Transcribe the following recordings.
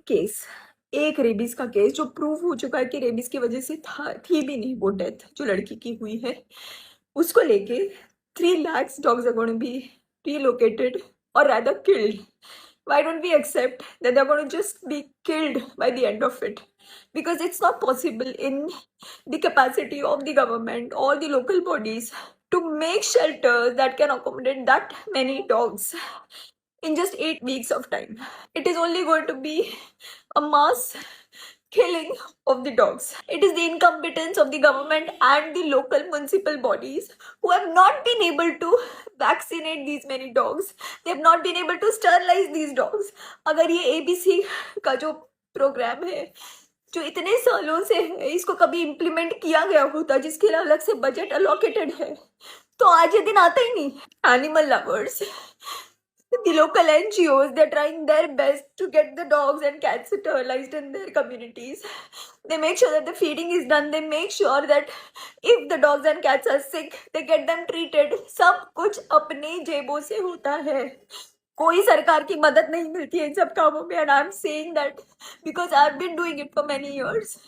Case, एक rabies का case जो प्रूव हो चुका है कि रेबीज की वजह से थी भी नहीं वो डेथ जो लड़की की हुई है, उसको लेके 3 lakhs dogs are going to be relocated or rather killed. Why don't we accept that they're going to just be killed by the end of it? Because it's not possible in the capacity of the government or the local bodies to make shelters that can accommodate that many dogs in just 8 weeks of time. It is only going to be a mass killing of the dogs. It is the incompetence of the government and the local municipal bodies who have not been able to vaccinate these many dogs. They have not been able to sterilize these dogs. अगर ये ABC का जो programme है जो इतने सालों से है इसको कभी इम्प्लीमेंट किया गया होता जिसके लिए अलग से बजट अलोकेटेड है तो आज ये दिन आता ही नहीं. Animal lovers, the local NGOs, they're trying their best to get the dogs and cats sterilized in their communities. They make sure that the feeding is done. They make sure that if the dogs and cats are sick, they get them treated. सब कुछ अपने जेबों से होता है. कोई सरकार की मदद नहीं मिलती है इन सब कामों में. And I'm saying that because I've been doing it for many years.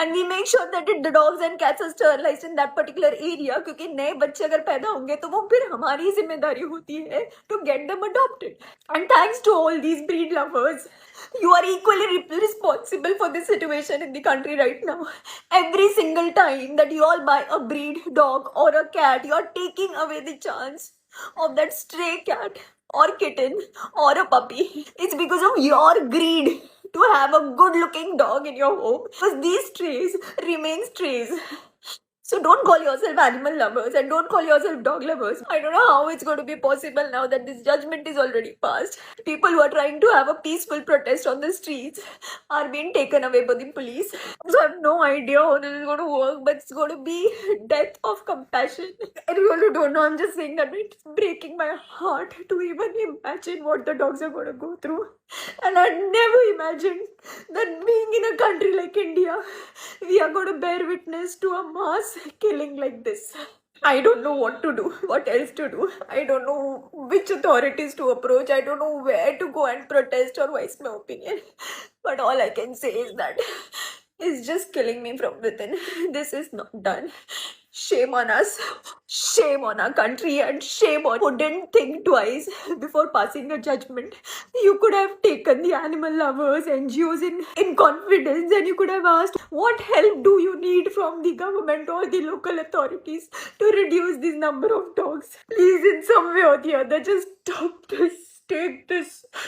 And we make sure that the dogs and cats are sterilized in that particular area क्योंकि नए बच्चे अगर पैदा होंगे तो वो फिर हमारी जिम्मेदारी होती है to get them adopted. And thanks to all these breed lovers, you are equally responsible for the situation in the country right now. Every single time that you all buy a breed dog or a cat, you are taking away the chance of that stray cat or kitten or a puppy. It's because of your greed to have a good looking dog in your home because these strays remain strays. So don't call yourself animal lovers and don't call yourself dog lovers. I don't know how it's going to be possible now that this judgment is already passed. People who are trying to have a peaceful protest on the streets are being taken away by the police. So I have no idea how this is going to work, but it's going to be death of compassion. I really don't know. I'm just saying that it's breaking my heart to even imagine what the dogs are going to go through. And I never imagined that being in a country like India, we are going to bear witness to a mass killing like this. I don't know what to do, what else to do. I don't know which authorities to approach. I don't know where to go and protest or voice my opinion. But all I can say is that it's just killing me from within. This is not done. Shame on us, shame on our country, and shame on who didn't think twice before passing a judgment. You could have taken the animal lovers, NGOs in confidence, and you could have asked, what help do you need from the government or the local authorities to reduce this number of dogs? Please, in some way or the other, just stop this. Take this.